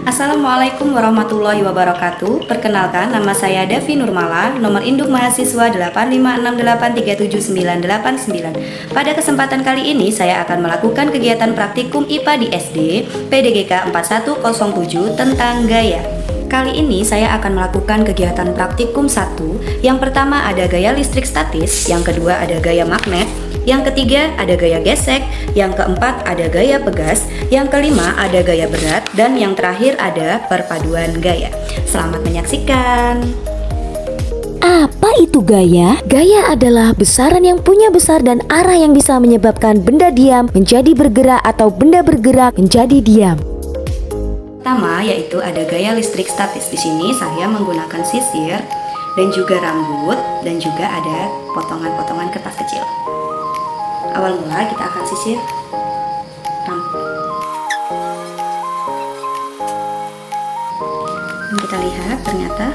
Assalamualaikum warahmatullahi wabarakatuh. Perkenalkan, nama saya Davi Nurmala, nomor induk mahasiswa 856837989. Pada kesempatan kali ini saya akan melakukan kegiatan praktikum IPA di SD PDGK 4107 tentang gaya. Kali ini saya akan melakukan kegiatan praktikum 1. Yang pertama ada gaya listrik statis, yang kedua ada gaya magnet, yang ketiga ada gaya gesek, yang keempat ada gaya pegas, yang kelima ada gaya berat, dan yang terakhir ada perpaduan gaya. Selamat menyaksikan. Apa itu gaya? Gaya adalah besaran yang punya besar dan arah yang bisa menyebabkan benda diam menjadi bergerak atau benda bergerak menjadi diam. Pertama yaitu ada gaya listrik statis. Di sini saya menggunakan sisir dan juga rambut dan juga ada potongan-potongan kertas kecil. Awal mula kita akan sisir rambut. Dan kita lihat ternyata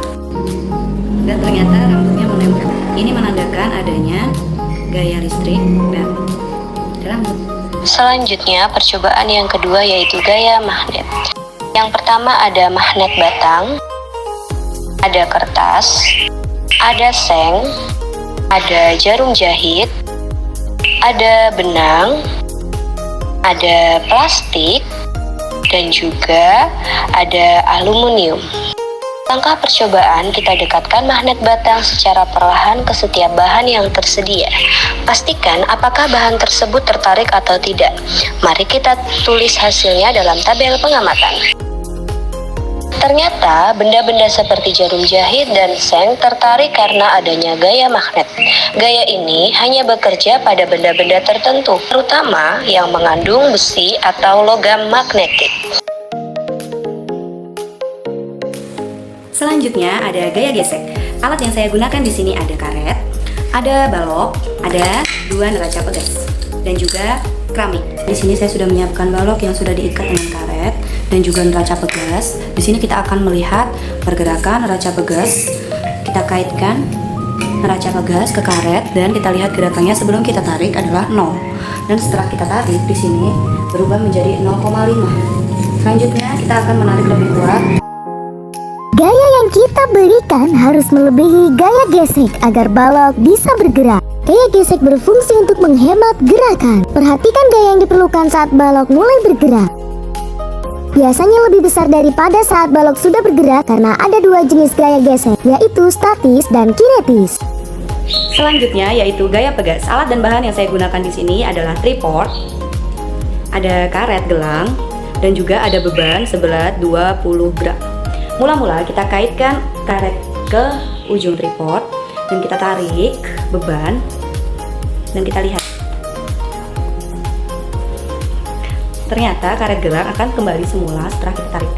rambutnya menempel. Ini menandakan adanya gaya listrik dan rambut. Selanjutnya percobaan yang kedua yaitu gaya magnet. Yang pertama ada magnet batang, ada kertas, ada seng, ada jarum jahit, ada benang, ada plastik, dan juga ada aluminium. Langkah percobaan, kita dekatkan magnet batang secara perlahan ke setiap bahan yang tersedia. Pastikan apakah bahan tersebut tertarik atau tidak. Mari kita tulis hasilnya dalam tabel pengamatan. Ternyata benda-benda seperti jarum jahit dan seng tertarik karena adanya gaya magnet. Gaya ini hanya bekerja pada benda-benda tertentu, terutama yang mengandung besi atau logam magnetik. Selanjutnya ada gaya gesek. Alat yang saya gunakan di sini ada karet, ada balok, ada dua neraca pegas, dan juga keramik. Di sini saya sudah menyiapkan balok yang sudah diikat dengan karet dan juga neraca pegas. Di sini kita akan melihat pergerakan neraca pegas. Kita kaitkan neraca pegas ke karet dan kita lihat gerakannya sebelum kita tarik adalah 0. Dan setelah kita tarik di sini berubah menjadi 0,5. Selanjutnya kita akan menarik lebih kuat. Gaya yang kita berikan harus melebihi gaya gesek agar balok bisa bergerak. Gaya gesek berfungsi untuk menghemat gerakan. Perhatikan gaya yang diperlukan saat balok mulai bergerak. Biasanya lebih besar daripada saat balok sudah bergerak karena ada dua jenis gaya gesek, yaitu statis dan kinetis. Selanjutnya yaitu gaya pegas. Alat dan bahan yang saya gunakan di sini adalah tripod, ada karet gelang, dan juga ada beban seberat 20 gram. Mula-mula kita kaitkan karet ke ujung tripod dan kita tarik beban dan kita lihat. Ternyata karet gelang akan kembali semula setelah kita tarik.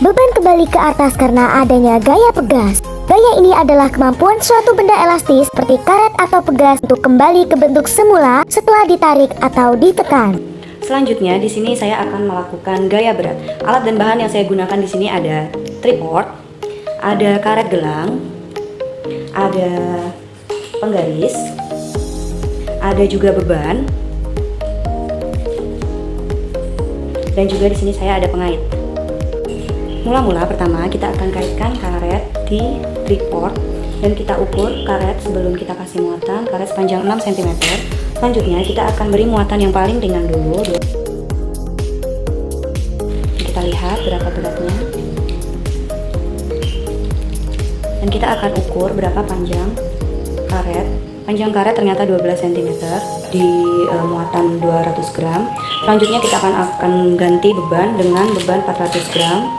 Beban kembali ke atas karena adanya gaya pegas. Gaya ini adalah kemampuan suatu benda elastis seperti karet atau pegas untuk kembali ke bentuk semula setelah ditarik atau ditekan. Selanjutnya di sini saya akan melakukan gaya berat. Alat dan bahan yang saya gunakan di sini ada tripod, ada karet gelang, ada penggaris, ada juga beban, dan juga di sini saya ada pengait. Mula-mula pertama kita akan kaitkan karet di tripod dan kita ukur karet sebelum kita kasih muatan. Karet sepanjang 6 cm. Selanjutnya kita akan beri muatan yang paling ringan dulu. Kita lihat berapa beratnya. Dan kita akan ukur berapa panjang karet. Panjang karet ternyata 12 cm di muatan 200 gram. Selanjutnya kita akan ganti beban dengan beban 400 gram.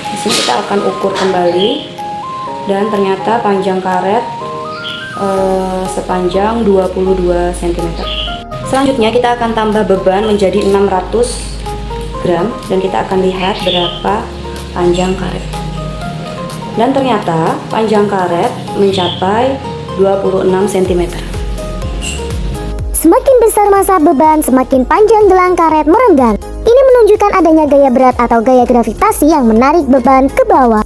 Di sini kita akan ukur kembali dan ternyata panjang karet sepanjang 22 cm. Selanjutnya kita akan tambah beban menjadi 600 gram dan kita akan lihat berapa panjang karet. Dan ternyata panjang karet mencapai 26 cm. Semakin besar massa beban, semakin panjang gelang karet merenggang. Ini menunjukkan adanya gaya berat atau gaya gravitasi yang menarik beban ke bawah.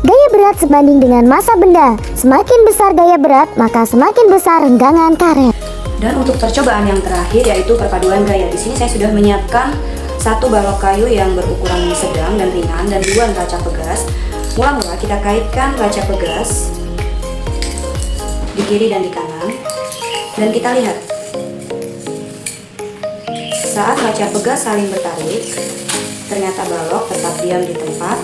Gaya berat sebanding dengan massa benda. Semakin besar gaya berat, maka semakin besar renggangan karet. Dan untuk percobaan yang terakhir yaitu perpaduan gaya. Di sini saya sudah menyiapkan satu balok kayu yang berukuran sedang dan ringan, dan 2 neraca pegas. Mula-mula kita kaitkan neraca pegas di kiri dan di kanan, dan kita lihat saat neraca pegas saling bertarik, ternyata balok tetap diam di tempat.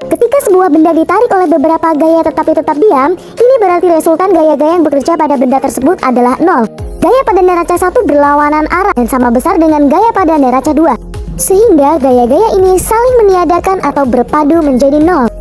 Ketika sebuah benda ditarik oleh beberapa gaya tetapi tetap diam, ini berarti resultan gaya-gaya yang bekerja pada benda tersebut adalah 0. Gaya pada neraca 1 berlawanan arah dan sama besar dengan gaya pada neraca 2. Sehingga gaya-gaya ini saling meniadakan atau berpadu menjadi 0.